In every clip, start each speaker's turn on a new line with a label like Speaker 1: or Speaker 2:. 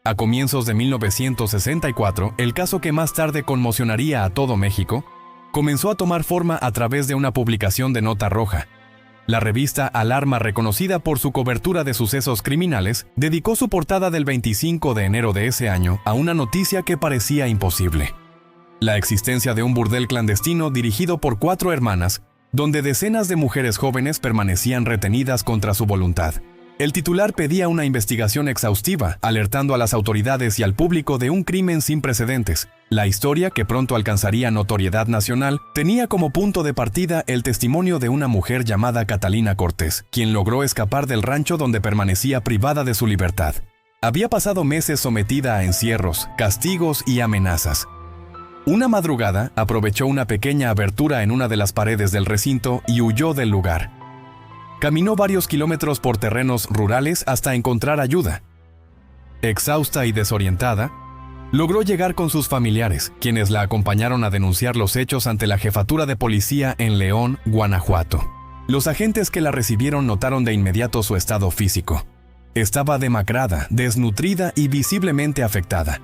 Speaker 1: A comienzos de 1964, el caso que más tarde conmocionaría a todo México, comenzó a tomar forma a través de una publicación de nota roja. La revista Alarma, reconocida por su cobertura de sucesos criminales, dedicó su portada del 25 de enero de ese año a una noticia que parecía imposible: la existencia de un burdel clandestino dirigido por 4 hermanas, donde decenas de mujeres jóvenes permanecían retenidas contra su voluntad. El titular pedía una investigación exhaustiva, alertando a las autoridades y al público de un crimen sin precedentes. La historia, que pronto alcanzaría notoriedad nacional, tenía como punto de partida el testimonio de una mujer llamada Catalina Cortés, quien logró escapar del rancho donde permanecía privada de su libertad. Había pasado meses sometida a encierros, castigos y amenazas. Una madrugada, aprovechó una pequeña abertura en una de las paredes del recinto y huyó del lugar. Caminó varios kilómetros por terrenos rurales hasta encontrar ayuda. Exhausta y desorientada, logró llegar con sus familiares, quienes la acompañaron a denunciar los hechos ante la jefatura de policía en León, Guanajuato. Los agentes que la recibieron notaron de inmediato su estado físico. Estaba demacrada, desnutrida y visiblemente afectada.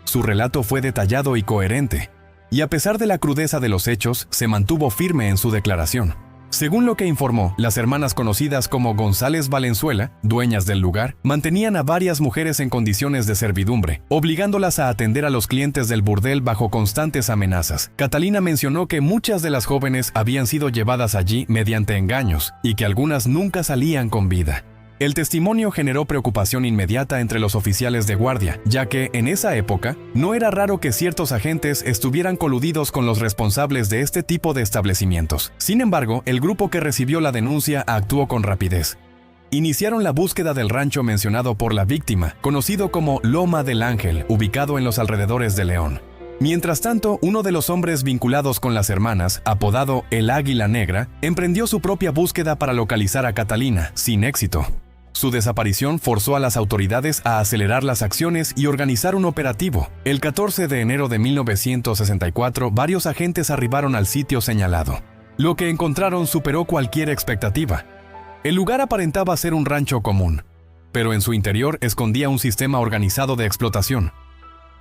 Speaker 1: Su relato fue detallado y coherente, y a pesar de la crudeza de los hechos, se mantuvo firme en su declaración. Según lo que informó, las hermanas conocidas como González Valenzuela, dueñas del lugar, mantenían a varias mujeres en condiciones de servidumbre, obligándolas a atender a los clientes del burdel bajo constantes amenazas. Catalina mencionó que muchas de las jóvenes habían sido llevadas allí mediante engaños y que algunas nunca salían con vida. El testimonio generó preocupación inmediata entre los oficiales de guardia, ya que, en esa época, no era raro que ciertos agentes estuvieran coludidos con los responsables de este tipo de establecimientos. Sin embargo, el grupo que recibió la denuncia actuó con rapidez. Iniciaron la búsqueda del rancho mencionado por la víctima, conocido como Loma del Ángel, ubicado en los alrededores de León. Mientras tanto, uno de los hombres vinculados con las hermanas, apodado el Águila Negra, emprendió su propia búsqueda para localizar a Catalina, sin éxito. Su desaparición forzó a las autoridades a acelerar las acciones y organizar un operativo. El 14 de enero de 1964, varios agentes arribaron al sitio señalado. Lo que encontraron superó cualquier expectativa. El lugar aparentaba ser un rancho común, pero en su interior escondía un sistema organizado de explotación.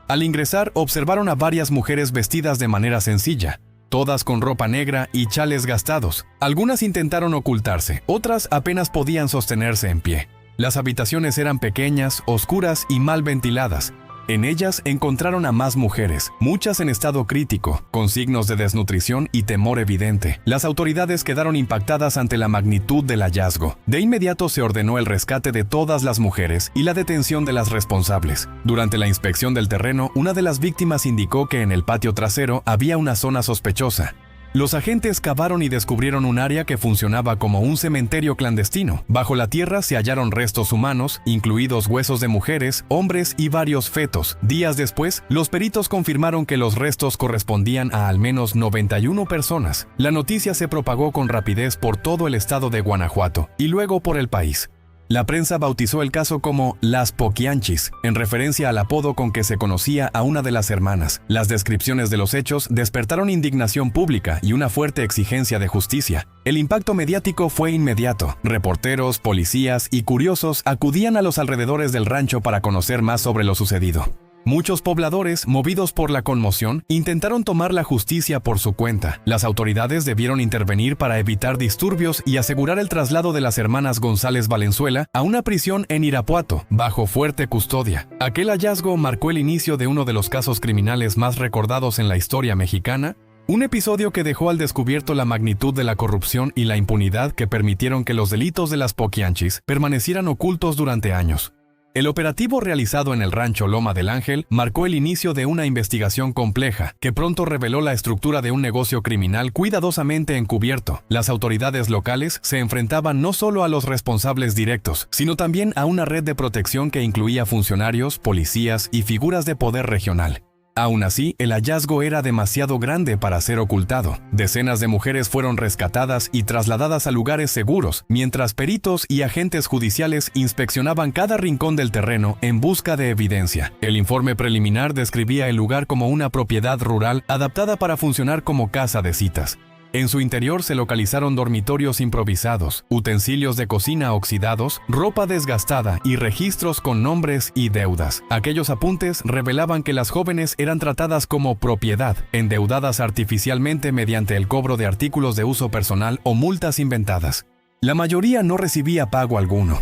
Speaker 1: Al ingresar, observaron a varias mujeres vestidas de manera sencilla, todas con ropa negra y chales gastados. Algunas intentaron ocultarse, otras apenas podían sostenerse en pie. Las habitaciones eran pequeñas, oscuras y mal ventiladas. En ellas encontraron a más mujeres, muchas en estado crítico, con signos de desnutrición y temor evidente. Las autoridades quedaron impactadas ante la magnitud del hallazgo. De inmediato se ordenó el rescate de todas las mujeres y la detención de las responsables. Durante la inspección del terreno, una de las víctimas indicó que en el patio trasero había una zona sospechosa. Los agentes cavaron y descubrieron un área que funcionaba como un cementerio clandestino. Bajo la tierra se hallaron restos humanos, incluidos huesos de mujeres, hombres y varios fetos. Días después, los peritos confirmaron que los restos correspondían a al menos 91 personas. La noticia se propagó con rapidez por todo el estado de Guanajuato y luego por el país. La prensa bautizó el caso como Las Poquianchis, en referencia al apodo con que se conocía a una de las hermanas. Las descripciones de los hechos despertaron indignación pública y una fuerte exigencia de justicia. El impacto mediático fue inmediato. Reporteros, policías y curiosos acudían a los alrededores del rancho para conocer más sobre lo sucedido. Muchos pobladores, movidos por la conmoción, intentaron tomar la justicia por su cuenta. Las autoridades debieron intervenir para evitar disturbios y asegurar el traslado de las hermanas González Valenzuela a una prisión en Irapuato, bajo fuerte custodia. Aquel hallazgo marcó el inicio de uno de los casos criminales más recordados en la historia mexicana, un episodio que dejó al descubierto la magnitud de la corrupción y la impunidad que permitieron que los delitos de las Poquianchis permanecieran ocultos durante años. El operativo realizado en el rancho Loma del Ángel marcó el inicio de una investigación compleja que pronto reveló la estructura de un negocio criminal cuidadosamente encubierto. Las autoridades locales se enfrentaban no solo a los responsables directos, sino también a una red de protección que incluía funcionarios, policías y figuras de poder regional. Aún así, el hallazgo era demasiado grande para ser ocultado. Decenas de mujeres fueron rescatadas y trasladadas a lugares seguros, mientras peritos y agentes judiciales inspeccionaban cada rincón del terreno en busca de evidencia. El informe preliminar describía el lugar como una propiedad rural adaptada para funcionar como casa de citas. En su interior se localizaron dormitorios improvisados, utensilios de cocina oxidados, ropa desgastada y registros con nombres y deudas. Aquellos apuntes revelaban que las jóvenes eran tratadas como propiedad, endeudadas artificialmente mediante el cobro de artículos de uso personal o multas inventadas. La mayoría no recibía pago alguno.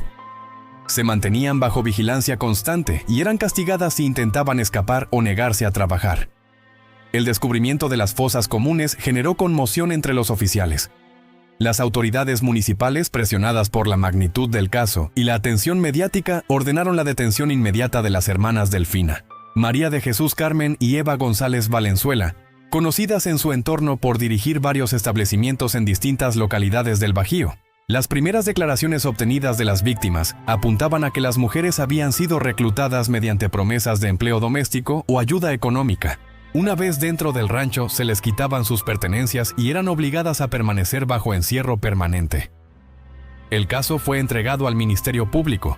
Speaker 1: Se mantenían bajo vigilancia constante y eran castigadas si intentaban escapar o negarse a trabajar. El descubrimiento de las fosas comunes generó conmoción entre los oficiales. Las autoridades municipales, presionadas por la magnitud del caso y la atención mediática, ordenaron la detención inmediata de las hermanas Delfina, María de Jesús Carmen y Eva González Valenzuela, conocidas en su entorno por dirigir varios establecimientos en distintas localidades del Bajío. Las primeras declaraciones obtenidas de las víctimas apuntaban a que las mujeres habían sido reclutadas mediante promesas de empleo doméstico o ayuda económica. Una vez dentro del rancho se les quitaban sus pertenencias y eran obligadas a permanecer bajo encierro permanente. El caso fue entregado al Ministerio Público,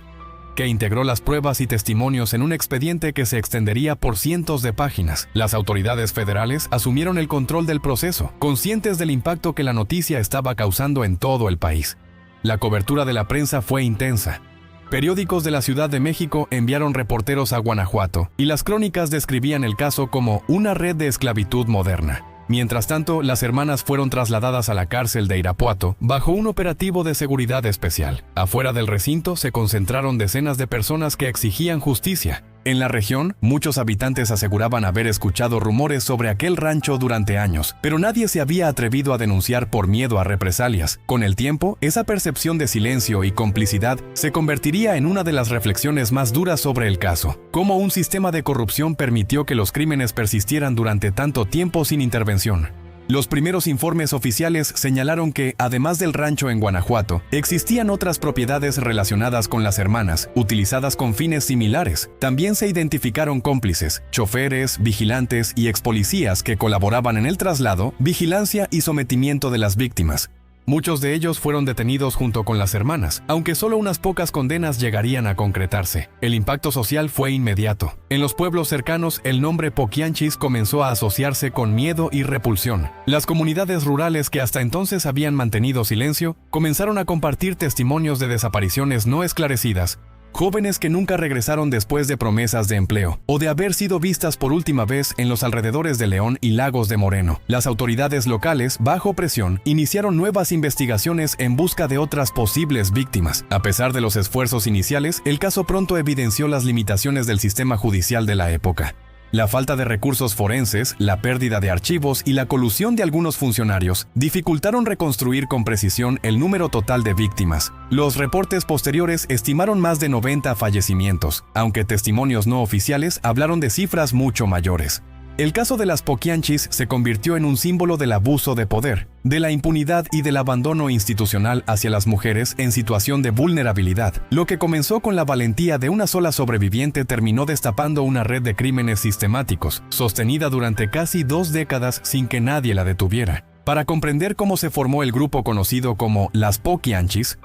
Speaker 1: que integró las pruebas y testimonios en un expediente que se extendería por cientos de páginas. Las autoridades federales asumieron el control del proceso, conscientes del impacto que la noticia estaba causando en todo el país. La cobertura de la prensa fue intensa. Periódicos de la Ciudad de México enviaron reporteros a Guanajuato y las crónicas describían el caso como una red de esclavitud moderna. Mientras tanto, las hermanas fueron trasladadas a la cárcel de Irapuato bajo un operativo de seguridad especial. Afuera del recinto se concentraron decenas de personas que exigían justicia. En la región, muchos habitantes aseguraban haber escuchado rumores sobre aquel rancho durante años, pero nadie se había atrevido a denunciar por miedo a represalias. Con el tiempo, esa percepción de silencio y complicidad se convertiría en una de las reflexiones más duras sobre el caso. Cómo un sistema de corrupción permitió que los crímenes persistieran durante tanto tiempo sin intervención. Los primeros informes oficiales señalaron que, además del rancho en Guanajuato, existían otras propiedades relacionadas con las hermanas, utilizadas con fines similares. También se identificaron cómplices, choferes, vigilantes y expolicías que colaboraban en el traslado, vigilancia y sometimiento de las víctimas. Muchos de ellos fueron detenidos junto con las hermanas, aunque solo unas pocas condenas llegarían a concretarse. El impacto social fue inmediato. En los pueblos cercanos, el nombre Poquianchis comenzó a asociarse con miedo y repulsión. Las comunidades rurales que hasta entonces habían mantenido silencio, comenzaron a compartir testimonios de desapariciones no esclarecidas, jóvenes que nunca regresaron después de promesas de empleo, o de haber sido vistas por última vez en los alrededores de León y Lagos de Moreno. Las autoridades locales, bajo presión, iniciaron nuevas investigaciones en busca de otras posibles víctimas. A pesar de los esfuerzos iniciales, el caso pronto evidenció las limitaciones del sistema judicial de la época. La falta de recursos forenses, la pérdida de archivos y la colusión de algunos funcionarios dificultaron reconstruir con precisión el número total de víctimas. Los reportes posteriores estimaron más de 90 fallecimientos, aunque testimonios no oficiales hablaron de cifras mucho mayores. El caso de las Poquianchis se convirtió en un símbolo del abuso de poder, de la impunidad y del abandono institucional hacia las mujeres en situación de vulnerabilidad. Lo que comenzó con la valentía de una sola sobreviviente terminó destapando una red de crímenes sistemáticos, sostenida durante casi 2 décadas sin que nadie la detuviera. Para comprender cómo se formó el grupo conocido como las Poquianchis,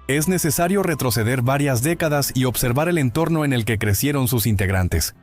Speaker 1: es necesario retroceder varias décadas y observar el entorno en el que crecieron sus integrantes.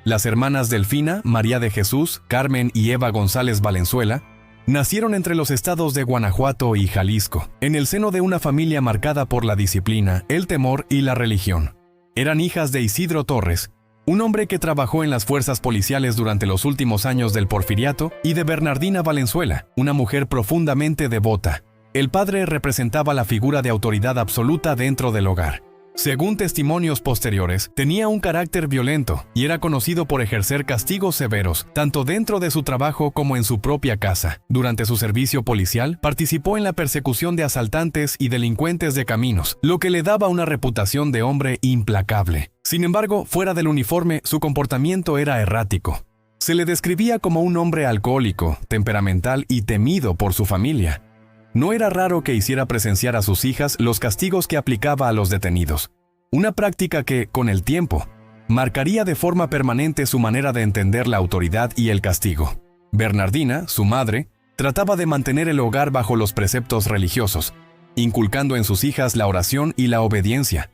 Speaker 1: Las hermanas Delfina, María de Jesús, Carmen y Eva González Valenzuela nacieron entre los estados de Guanajuato y Jalisco, en el seno de una familia marcada por la disciplina, el temor y la religión. Eran hijas de Isidro Torres, un hombre que trabajó en las fuerzas policiales durante los últimos años del Porfiriato, y de Bernardina Valenzuela, una mujer profundamente devota. El padre representaba la figura de autoridad absoluta dentro del hogar. Según testimonios posteriores, tenía un carácter violento y era conocido por ejercer castigos severos, tanto dentro de su trabajo como en su propia casa. Durante su servicio policial, participó en la persecución de asaltantes y delincuentes de caminos, lo que le daba una reputación de hombre implacable. Sin embargo, fuera del uniforme, su comportamiento era errático. Se le describía como un hombre alcohólico, temperamental y temido por su familia. No era raro que hiciera presenciar a sus hijas los castigos que aplicaba a los detenidos, una práctica que, con el tiempo, marcaría de forma permanente su manera de entender la autoridad y el castigo. Bernardina, su madre, trataba de mantener el hogar bajo los preceptos religiosos, inculcando en sus hijas la oración y la obediencia.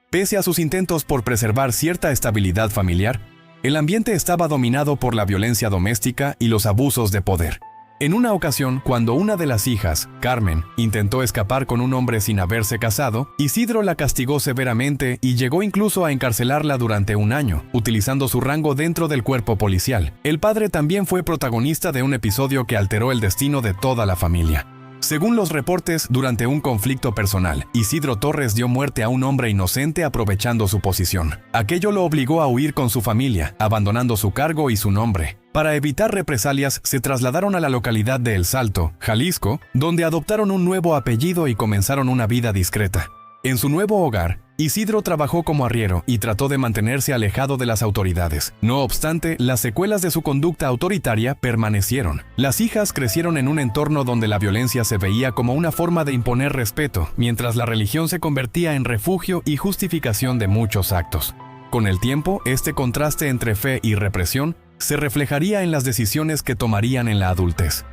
Speaker 1: Pese a sus intentos por preservar cierta estabilidad familiar, el ambiente estaba dominado por la violencia doméstica y los abusos de poder. En una ocasión, cuando una de las hijas, Carmen, intentó escapar con un hombre sin haberse casado, Isidro la castigó severamente y llegó incluso a encarcelarla durante un año, utilizando su rango dentro del cuerpo policial. El padre también fue protagonista de un episodio que alteró el destino de toda la familia. Según los reportes, durante un conflicto personal, Isidro Torres dio muerte a un hombre inocente aprovechando su posición. Aquello lo obligó a huir con su familia, abandonando su cargo y su nombre. Para evitar represalias, se trasladaron a la localidad de El Salto, Jalisco, donde adoptaron un nuevo apellido y comenzaron una vida discreta. En su nuevo hogar, Isidro trabajó como arriero y trató de mantenerse alejado de las autoridades. No obstante, las secuelas de su conducta autoritaria permanecieron. Las hijas crecieron en un entorno donde la violencia se veía como una forma de imponer respeto, mientras la religión se convertía en refugio y justificación de muchos actos. Con el tiempo, este contraste entre fe y represión se reflejaría en las decisiones que tomarían en la adultez.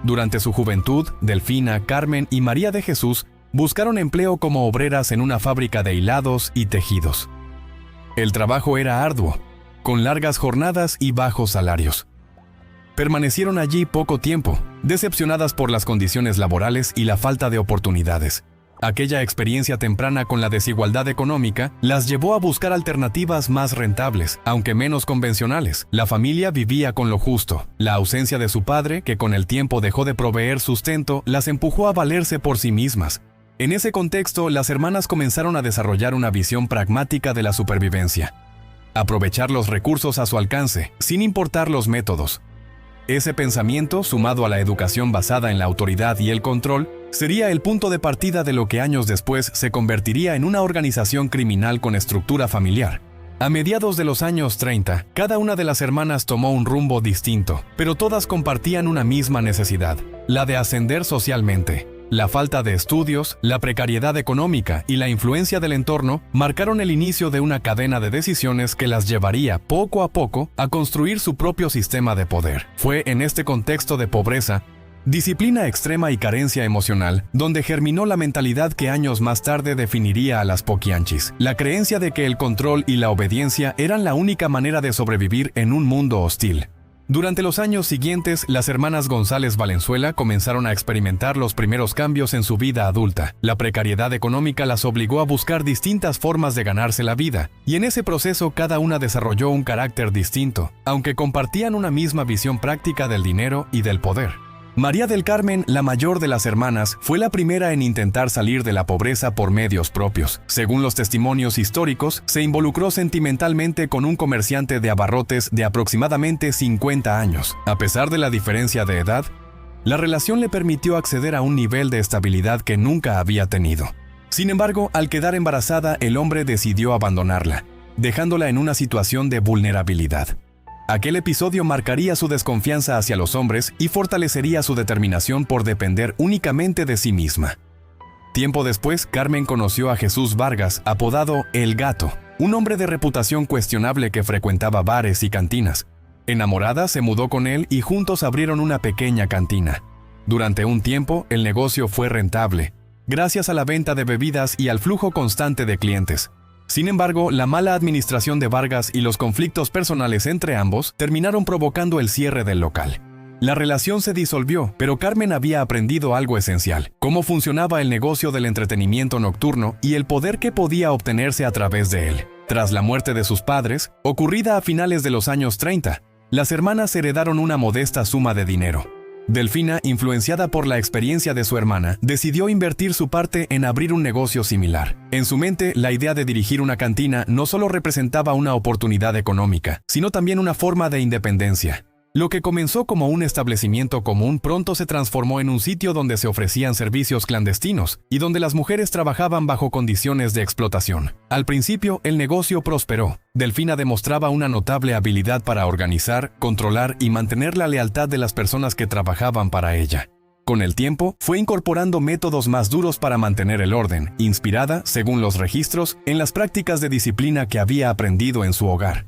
Speaker 1: Durante su juventud, Delfina, Carmen y María de Jesús buscaron empleo como obreras en una fábrica de hilados y tejidos. El trabajo era arduo, con largas jornadas y bajos salarios. Permanecieron allí poco tiempo, decepcionadas por las condiciones laborales y la falta de oportunidades. Aquella experiencia temprana con la desigualdad económica las llevó a buscar alternativas más rentables, aunque menos convencionales. La familia vivía con lo justo. La ausencia de su padre, que con el tiempo dejó de proveer sustento, las empujó a valerse por sí mismas. En ese contexto, las hermanas comenzaron a desarrollar una visión pragmática de la supervivencia. Aprovechar los recursos a su alcance, sin importar los métodos. Ese pensamiento, sumado a la educación basada en la autoridad y el control, sería el punto de partida de lo que años después se convertiría en una organización criminal con estructura familiar. A mediados de los años 30, cada una de las hermanas tomó un rumbo distinto, pero todas compartían una misma necesidad, la de ascender socialmente. La falta de estudios, la precariedad económica y la influencia del entorno marcaron el inicio de una cadena de decisiones que las llevaría poco a poco a construir su propio sistema de poder. Fue en este contexto de pobreza, disciplina extrema y carencia emocional, donde germinó la mentalidad que años más tarde definiría a las Poquianchis, la creencia de que el control y la obediencia eran la única manera de sobrevivir en un mundo hostil. Durante los años siguientes, las hermanas González Valenzuela comenzaron a experimentar los primeros cambios en su vida adulta. La precariedad económica las obligó a buscar distintas formas de ganarse la vida, y en ese proceso cada una desarrolló un carácter distinto, aunque compartían una misma visión práctica del dinero y del poder. María del Carmen, la mayor de las hermanas, fue la primera en intentar salir de la pobreza por medios propios. Según los testimonios históricos, se involucró sentimentalmente con un comerciante de abarrotes de aproximadamente 50 años. A pesar de la diferencia de edad, la relación le permitió acceder a un nivel de estabilidad que nunca había tenido. Sin embargo, al quedar embarazada, el hombre decidió abandonarla, dejándola en una situación de vulnerabilidad. Aquel episodio marcaría su desconfianza hacia los hombres y fortalecería su determinación por depender únicamente de sí misma. Tiempo después, Carmen conoció a Jesús Vargas, apodado El Gato, un hombre de reputación cuestionable que frecuentaba bares y cantinas. Enamorada, se mudó con él y juntos abrieron una pequeña cantina. Durante un tiempo, el negocio fue rentable, gracias a la venta de bebidas y al flujo constante de clientes. Sin embargo, la mala administración de Vargas y los conflictos personales entre ambos terminaron provocando el cierre del local. La relación se disolvió, pero Carmen había aprendido algo esencial: cómo funcionaba el negocio del entretenimiento nocturno y el poder que podía obtenerse a través de él. Tras la muerte de sus padres, ocurrida a finales de los años 30, las hermanas heredaron una modesta suma de dinero. Delfina, influenciada por la experiencia de su hermana, decidió invertir su parte en abrir un negocio similar. En su mente, la idea de dirigir una cantina no solo representaba una oportunidad económica, sino también una forma de independencia. Lo que comenzó como un establecimiento común pronto se transformó en un sitio donde se ofrecían servicios clandestinos y donde las mujeres trabajaban bajo condiciones de explotación. Al principio, el negocio prosperó. Delfina demostraba una notable habilidad para organizar, controlar y mantener la lealtad de las personas que trabajaban para ella. Con el tiempo, fue incorporando métodos más duros para mantener el orden, inspirada, según los registros, en las prácticas de disciplina que había aprendido en su hogar.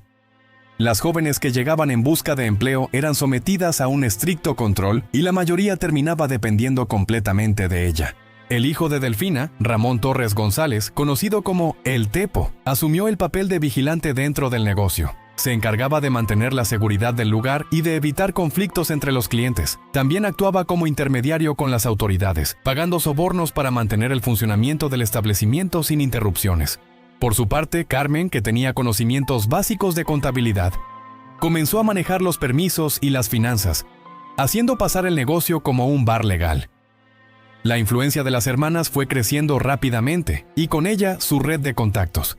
Speaker 1: Las jóvenes que llegaban en busca de empleo eran sometidas a un estricto control y la mayoría terminaba dependiendo completamente de ella. El hijo de Delfina, Ramón Torres González, conocido como El Tepo, asumió el papel de vigilante dentro del negocio. Se encargaba de mantener la seguridad del lugar y de evitar conflictos entre los clientes. También actuaba como intermediario con las autoridades, pagando sobornos para mantener el funcionamiento del establecimiento sin interrupciones. Por su parte, Carmen, que tenía conocimientos básicos de contabilidad, comenzó a manejar los permisos y las finanzas, haciendo pasar el negocio como un bar legal. La influencia de las hermanas fue creciendo rápidamente y con ella su red de contactos.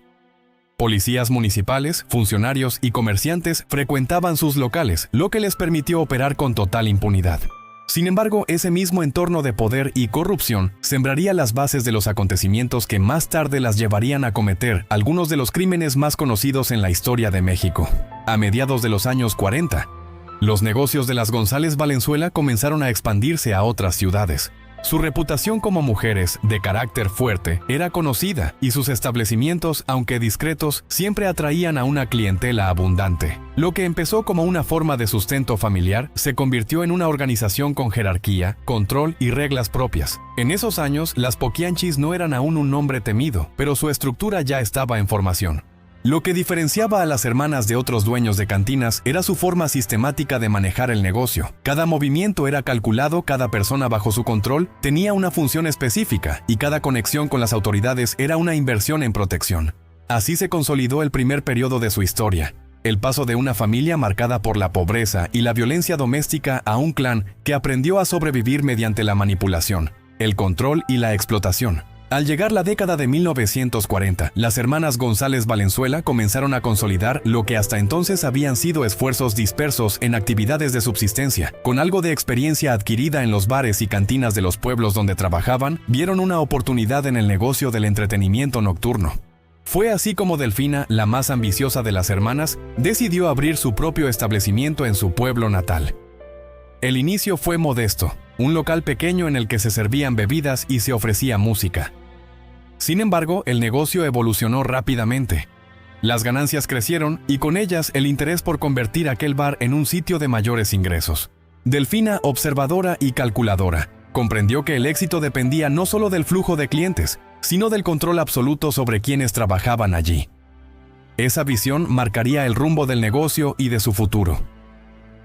Speaker 1: Policías municipales, funcionarios y comerciantes frecuentaban sus locales, lo que les permitió operar con total impunidad. Sin embargo, ese mismo entorno de poder y corrupción sembraría las bases de los acontecimientos que más tarde las llevarían a cometer algunos de los crímenes más conocidos en la historia de México. A mediados de los años 40, los negocios de las González Valenzuela comenzaron a expandirse a otras ciudades. Su reputación como mujeres de carácter fuerte era conocida y sus establecimientos, aunque discretos, siempre atraían a una clientela abundante. Lo que empezó como una forma de sustento familiar se convirtió en una organización con jerarquía, control y reglas propias. En esos años, las Poquianchis no eran aún un nombre temido, pero su estructura ya estaba en formación. Lo que diferenciaba a las hermanas de otros dueños de cantinas era su forma sistemática de manejar el negocio. Cada movimiento era calculado, cada persona bajo su control tenía una función específica y cada conexión con las autoridades era una inversión en protección. Así se consolidó el primer periodo de su historia, el paso de una familia marcada por la pobreza y la violencia doméstica a un clan que aprendió a sobrevivir mediante la manipulación, el control y la explotación. Al llegar la década de 1940, las hermanas González Valenzuela comenzaron a consolidar lo que hasta entonces habían sido esfuerzos dispersos en actividades de subsistencia. Con algo de experiencia adquirida en los bares y cantinas de los pueblos donde trabajaban, vieron una oportunidad en el negocio del entretenimiento nocturno. Fue así como Delfina, la más ambiciosa de las hermanas, decidió abrir su propio establecimiento en su pueblo natal. El inicio fue modesto, un local pequeño en el que se servían bebidas y se ofrecía música. Sin embargo, el negocio evolucionó rápidamente. Las ganancias crecieron y con ellas el interés por convertir aquel bar en un sitio de mayores ingresos. Delfina, observadora y calculadora, comprendió que el éxito dependía no solo del flujo de clientes, sino del control absoluto sobre quienes trabajaban allí. Esa visión marcaría el rumbo del negocio y de su futuro.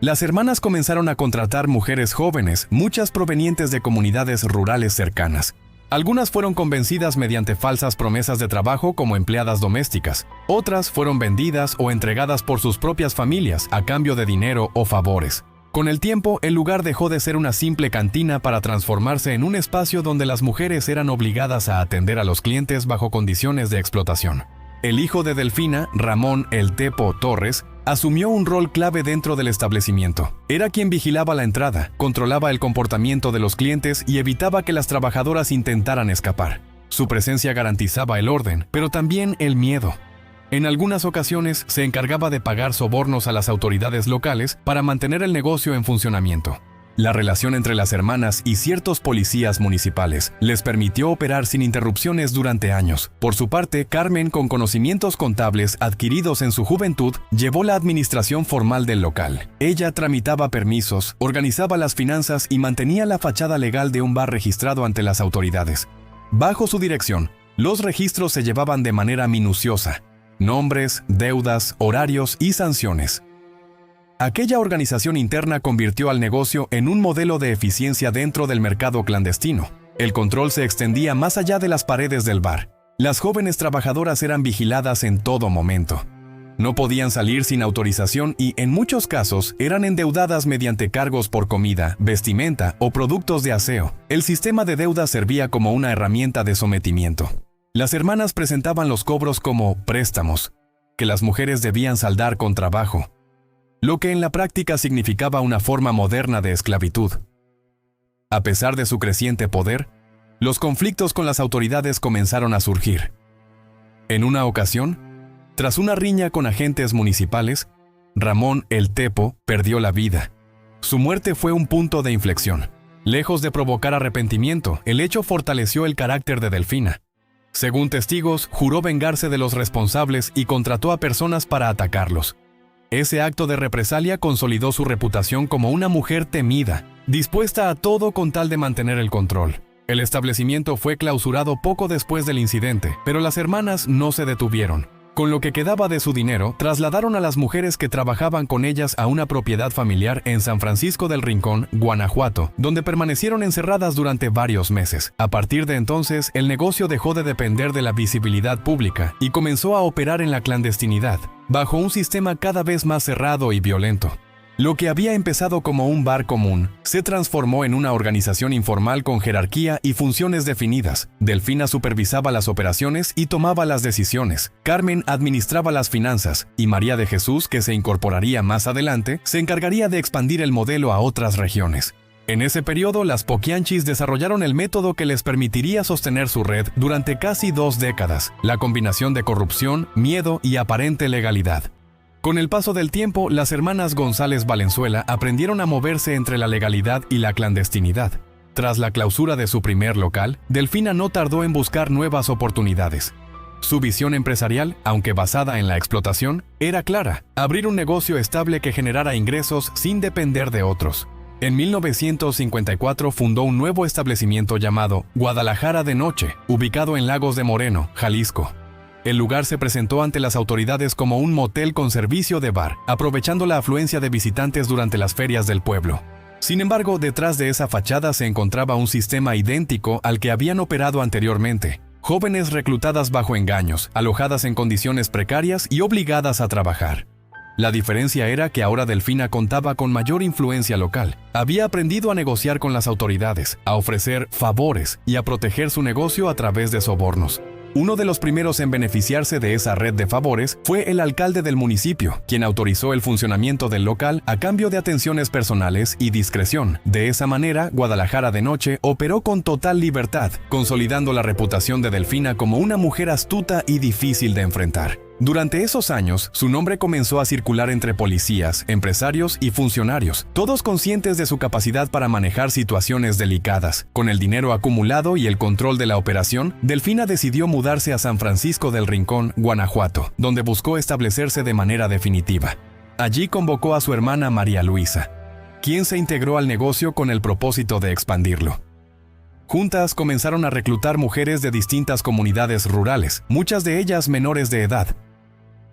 Speaker 1: Las hermanas comenzaron a contratar mujeres jóvenes, muchas provenientes de comunidades rurales cercanas. Algunas fueron convencidas mediante falsas promesas de trabajo como empleadas domésticas. Otras fueron vendidas o entregadas por sus propias familias a cambio de dinero o favores. Con el tiempo, el lugar dejó de ser una simple cantina para transformarse en un espacio donde las mujeres eran obligadas a atender a los clientes bajo condiciones de explotación. El hijo de Delfina, Ramón "El Tepo" Torres, asumió un rol clave dentro del establecimiento. Era quien vigilaba la entrada, controlaba el comportamiento de los clientes y evitaba que las trabajadoras intentaran escapar. Su presencia garantizaba el orden, pero también el miedo. En algunas ocasiones se encargaba de pagar sobornos a las autoridades locales para mantener el negocio en funcionamiento. La relación entre las hermanas y ciertos policías municipales les permitió operar sin interrupciones durante años. Por su parte, Carmen, con conocimientos contables adquiridos en su juventud, llevó la administración formal del local. Ella tramitaba permisos, organizaba las finanzas y mantenía la fachada legal de un bar registrado ante las autoridades. Bajo su dirección, los registros se llevaban de manera minuciosa: nombres, deudas, horarios y sanciones. Aquella organización interna convirtió al negocio en un modelo de eficiencia dentro del mercado clandestino. El control se extendía más allá de las paredes del bar. Las jóvenes trabajadoras eran vigiladas en todo momento. No podían salir sin autorización y, en muchos casos, eran endeudadas mediante cargos por comida, vestimenta o productos de aseo. El sistema de deuda servía como una herramienta de sometimiento. Las hermanas presentaban los cobros como préstamos, que las mujeres debían saldar con trabajo, lo que en la práctica significaba una forma moderna de esclavitud. A pesar de su creciente poder, los conflictos con las autoridades comenzaron a surgir. En una ocasión, tras una riña con agentes municipales, Ramón "El Tepo" perdió la vida. Su muerte fue un punto de inflexión. Lejos de provocar arrepentimiento, el hecho fortaleció el carácter de Delfina. Según testigos, juró vengarse de los responsables y contrató a personas para atacarlos. Ese acto de represalia consolidó su reputación como una mujer temida, dispuesta a todo con tal de mantener el control. El establecimiento fue clausurado poco después del incidente, pero las hermanas no se detuvieron. Con lo que quedaba de su dinero, trasladaron a las mujeres que trabajaban con ellas a una propiedad familiar en San Francisco del Rincón, Guanajuato, donde permanecieron encerradas durante varios meses. A partir de entonces, el negocio dejó de depender de la visibilidad pública y comenzó a operar en la clandestinidad, bajo un sistema cada vez más cerrado y violento. Lo que había empezado como un bar común se transformó en una organización informal con jerarquía y funciones definidas. Delfina supervisaba las operaciones y tomaba las decisiones. Carmen administraba las finanzas y María de Jesús, que se incorporaría más adelante, se encargaría de expandir el modelo a otras regiones. En ese periodo, las Poquianchis desarrollaron el método que les permitiría sostener su red durante casi 2 décadas, la combinación de corrupción, miedo y aparente legalidad. Con el paso del tiempo, las hermanas González Valenzuela aprendieron a moverse entre la legalidad y la clandestinidad. Tras la clausura de su primer local, Delfina no tardó en buscar nuevas oportunidades. Su visión empresarial, aunque basada en la explotación, era clara: abrir un negocio estable que generara ingresos sin depender de otros. En 1954 fundó un nuevo establecimiento llamado Guadalajara de Noche, ubicado en Lagos de Moreno, Jalisco. El lugar se presentó ante las autoridades como un motel con servicio de bar, aprovechando la afluencia de visitantes durante las ferias del pueblo. Sin embargo, detrás de esa fachada se encontraba un sistema idéntico al que habían operado anteriormente. Jóvenes reclutadas bajo engaños, alojadas en condiciones precarias y obligadas a trabajar. La diferencia era que ahora Delfina contaba con mayor influencia local. Había aprendido a negociar con las autoridades, a ofrecer favores y a proteger su negocio a través de sobornos. Uno de los primeros en beneficiarse de esa red de favores fue el alcalde del municipio, quien autorizó el funcionamiento del local a cambio de atenciones personales y discreción. De esa manera, Guadalajara de Noche operó con total libertad, consolidando la reputación de Delfina como una mujer astuta y difícil de enfrentar. Durante esos años, su nombre comenzó a circular entre policías, empresarios y funcionarios, todos conscientes de su capacidad para manejar situaciones delicadas. Con el dinero acumulado y el control de la operación, Delfina decidió mudarse a San Francisco del Rincón, Guanajuato, donde buscó establecerse de manera definitiva. Allí convocó a su hermana María Luisa, quien se integró al negocio con el propósito de expandirlo. Juntas comenzaron a reclutar mujeres de distintas comunidades rurales, muchas de ellas menores de edad.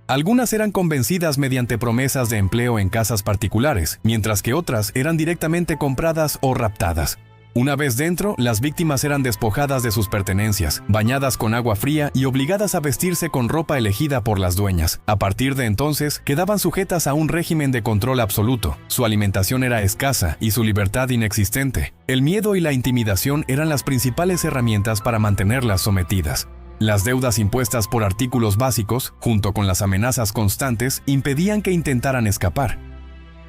Speaker 1: Algunas eran convencidas mediante promesas de empleo en casas particulares, mientras que otras eran directamente compradas o raptadas. Una vez dentro, las víctimas eran despojadas de sus pertenencias, bañadas con agua fría y obligadas a vestirse con ropa elegida por las dueñas. A partir de entonces, quedaban sujetas a un régimen de control absoluto. Su alimentación era escasa y su libertad inexistente. El miedo y la intimidación eran las principales herramientas para mantenerlas sometidas. Las deudas impuestas por artículos básicos, junto con las amenazas constantes, impedían que intentaran escapar.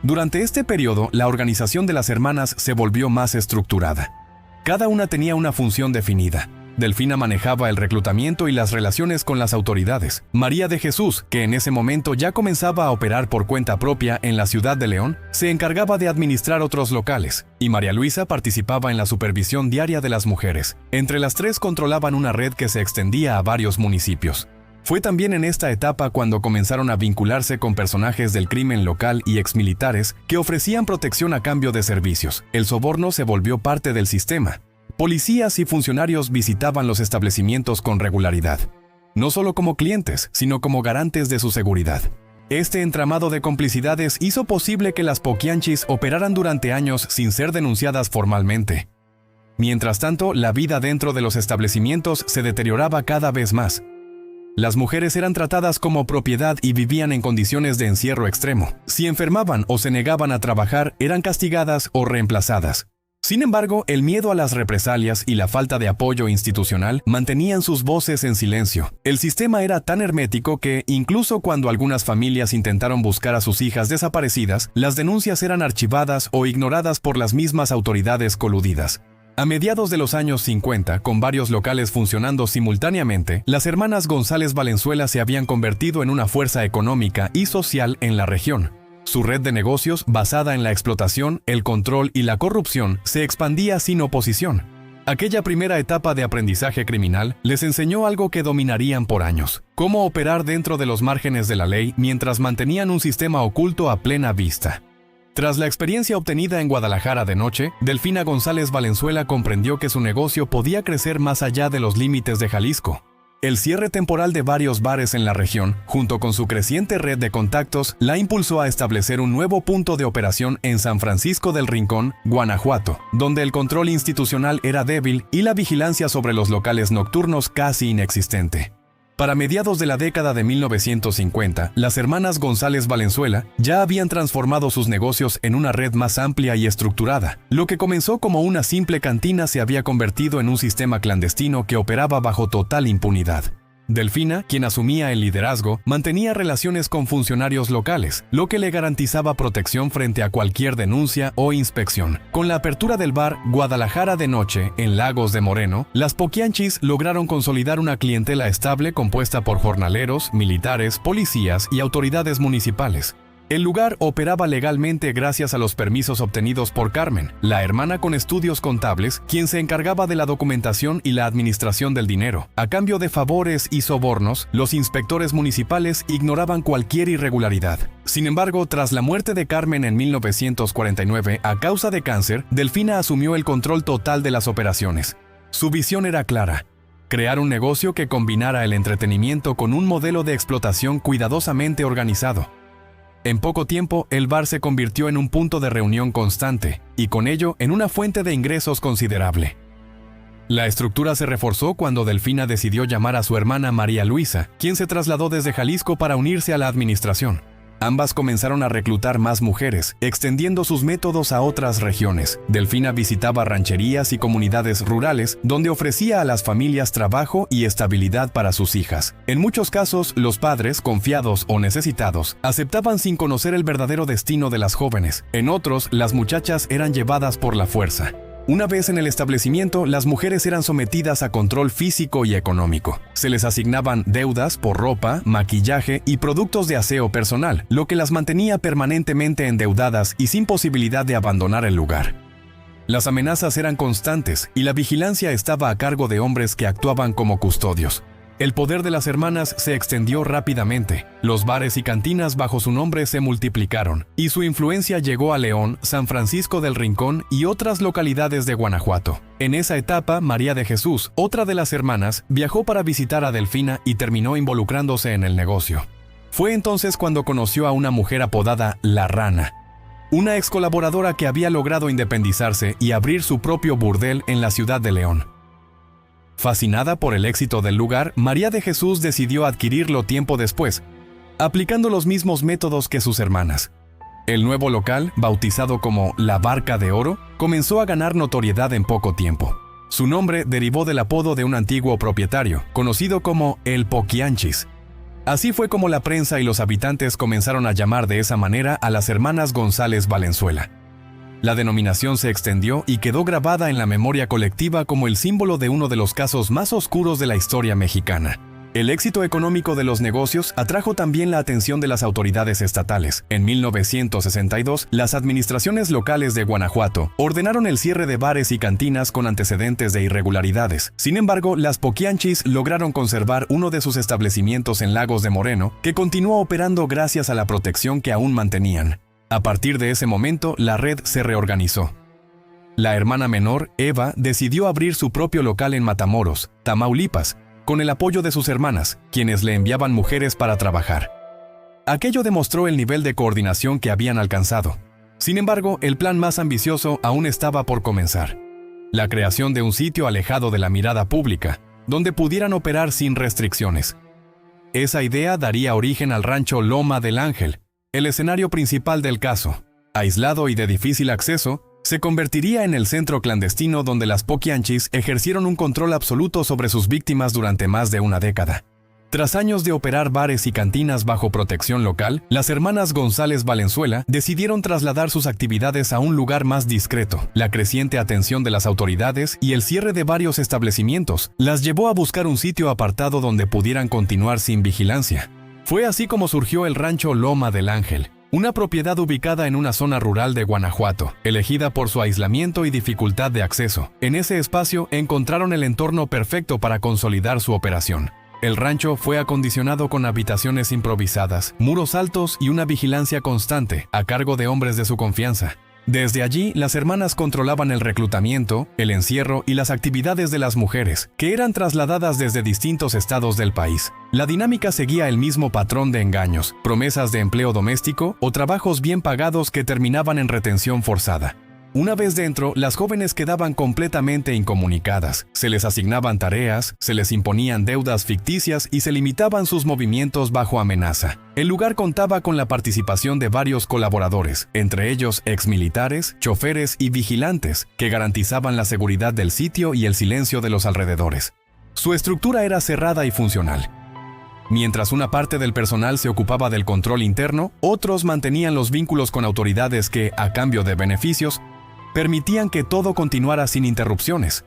Speaker 1: Durante este periodo, la organización de las hermanas se volvió más estructurada. Cada una tenía una función definida. Delfina manejaba el reclutamiento y las relaciones con las autoridades. María de Jesús, que en ese momento ya comenzaba a operar por cuenta propia en la ciudad de León, se encargaba de administrar otros locales, y María Luisa participaba en la supervisión diaria de las mujeres. Entre las tres controlaban una red que se extendía a varios municipios. Fue también en esta etapa cuando comenzaron a vincularse con personajes del crimen local y exmilitares que ofrecían protección a cambio de servicios. El soborno se volvió parte del sistema. Policías y funcionarios visitaban los establecimientos con regularidad, no solo como clientes, sino como garantes de su seguridad. Este entramado de complicidades hizo posible que las Poquianchis operaran durante años sin ser denunciadas formalmente. Mientras tanto, la vida dentro de los establecimientos se deterioraba cada vez más. Las mujeres eran tratadas como propiedad y vivían en condiciones de encierro extremo. Si enfermaban o se negaban a trabajar, eran castigadas o reemplazadas. Sin embargo, el miedo a las represalias y la falta de apoyo institucional mantenían sus voces en silencio. El sistema era tan hermético que, incluso cuando algunas familias intentaron buscar a sus hijas desaparecidas, las denuncias eran archivadas o ignoradas por las mismas autoridades coludidas. A mediados de los años 50, con varios locales funcionando simultáneamente, las hermanas González Valenzuela se habían convertido en una fuerza económica y social en la región. Su red de negocios, basada en la explotación, el control y la corrupción, se expandía sin oposición. Aquella primera etapa de aprendizaje criminal les enseñó algo que dominarían por años: cómo operar dentro de los márgenes de la ley mientras mantenían un sistema oculto a plena vista. Tras la experiencia obtenida en Guadalajara de Noche, Delfina González Valenzuela comprendió que su negocio podía crecer más allá de los límites de Jalisco. El cierre temporal de varios bares en la región, junto con su creciente red de contactos, la impulsó a establecer un nuevo punto de operación en San Francisco del Rincón, Guanajuato, donde el control institucional era débil y la vigilancia sobre los locales nocturnos casi inexistente. Para mediados de la década de 1950, las hermanas González Valenzuela ya habían transformado sus negocios en una red más amplia y estructurada. Lo que comenzó como una simple cantina se había convertido en un sistema clandestino que operaba bajo total impunidad. Delfina, quien asumía el liderazgo, mantenía relaciones con funcionarios locales, lo que le garantizaba protección frente a cualquier denuncia o inspección. Con la apertura del bar Guadalajara de Noche, en Lagos de Moreno, las Poquianchis lograron consolidar una clientela estable compuesta por jornaleros, militares, policías y autoridades municipales. El lugar operaba legalmente gracias a los permisos obtenidos por Carmen, la hermana con estudios contables, quien se encargaba de la documentación y la administración del dinero. A cambio de favores y sobornos, los inspectores municipales ignoraban cualquier irregularidad. Sin embargo, tras la muerte de Carmen en 1949 a causa de cáncer, Delfina asumió el control total de las operaciones. Su visión era clara: crear un negocio que combinara el entretenimiento con un modelo de explotación cuidadosamente organizado. En poco tiempo, el bar se convirtió en un punto de reunión constante, y con ello en una fuente de ingresos considerable. La estructura se reforzó cuando Delfina decidió llamar a su hermana María Luisa, quien se trasladó desde Jalisco para unirse a la administración. Ambas comenzaron a reclutar más mujeres, extendiendo sus métodos a otras regiones. Delfina visitaba rancherías y comunidades rurales, donde ofrecía a las familias trabajo y estabilidad para sus hijas. En muchos casos, los padres, confiados o necesitados, aceptaban sin conocer el verdadero destino de las jóvenes. En otros, las muchachas eran llevadas por la fuerza. Una vez en el establecimiento, las mujeres eran sometidas a control físico y económico. Se les asignaban deudas por ropa, maquillaje y productos de aseo personal, lo que las mantenía permanentemente endeudadas y sin posibilidad de abandonar el lugar. Las amenazas eran constantes y la vigilancia estaba a cargo de hombres que actuaban como custodios. El poder de las hermanas se extendió rápidamente. Los bares y cantinas bajo su nombre se multiplicaron, y su influencia llegó a León, San Francisco del Rincón y otras localidades de Guanajuato. En esa etapa, María de Jesús, otra de las hermanas, viajó para visitar a Delfina y terminó involucrándose en el negocio. Fue entonces cuando conoció a una mujer apodada La Rana, una ex colaboradora que había logrado independizarse y abrir su propio burdel en la ciudad de León. Fascinada por el éxito del lugar, María de Jesús decidió adquirirlo tiempo después, aplicando los mismos métodos que sus hermanas. El nuevo local, bautizado como La Barca de Oro, comenzó a ganar notoriedad en poco tiempo. Su nombre derivó del apodo de un antiguo propietario, conocido como El Poquianchis. Así fue como la prensa y los habitantes comenzaron a llamar de esa manera a las hermanas González Valenzuela. La denominación se extendió y quedó grabada en la memoria colectiva como el símbolo de uno de los casos más oscuros de la historia mexicana. El éxito económico de los negocios atrajo también la atención de las autoridades estatales. En 1962, las administraciones locales de Guanajuato ordenaron el cierre de bares y cantinas con antecedentes de irregularidades. Sin embargo, las Poquianchis lograron conservar uno de sus establecimientos en Lagos de Moreno, que continuó operando gracias a la protección que aún mantenían. A partir de ese momento, la red se reorganizó. La hermana menor, Eva, decidió abrir su propio local en Matamoros, Tamaulipas, con el apoyo de sus hermanas, quienes le enviaban mujeres para trabajar. Aquello demostró el nivel de coordinación que habían alcanzado. Sin embargo, el plan más ambicioso aún estaba por comenzar: la creación de un sitio alejado de la mirada pública, donde pudieran operar sin restricciones. Esa idea daría origen al rancho Loma del Ángel, el escenario principal del caso. Aislado y de difícil acceso, se convertiría en el centro clandestino donde las Poquianchis ejercieron un control absoluto sobre sus víctimas durante más de una década. Tras años de operar bares y cantinas bajo protección local, las hermanas González Valenzuela decidieron trasladar sus actividades a un lugar más discreto. La creciente atención de las autoridades y el cierre de varios establecimientos las llevó a buscar un sitio apartado donde pudieran continuar sin vigilancia. Fue así como surgió el rancho Loma del Ángel, una propiedad ubicada en una zona rural de Guanajuato, elegida por su aislamiento y dificultad de acceso. En ese espacio encontraron el entorno perfecto para consolidar su operación. El rancho fue acondicionado con habitaciones improvisadas, muros altos y una vigilancia constante, a cargo de hombres de su confianza. Desde allí, las hermanas controlaban el reclutamiento, el encierro y las actividades de las mujeres, que eran trasladadas desde distintos estados del país. La dinámica seguía el mismo patrón de engaños, promesas de empleo doméstico o trabajos bien pagados que terminaban en retención forzada. Una vez dentro, las jóvenes quedaban completamente incomunicadas, se les asignaban tareas, se les imponían deudas ficticias y se limitaban sus movimientos bajo amenaza. El lugar contaba con la participación de varios colaboradores, entre ellos exmilitares, choferes y vigilantes, que garantizaban la seguridad del sitio y el silencio de los alrededores. Su estructura era cerrada y funcional. Mientras una parte del personal se ocupaba del control interno, otros mantenían los vínculos con autoridades que, a cambio de beneficios, permitían que todo continuara sin interrupciones.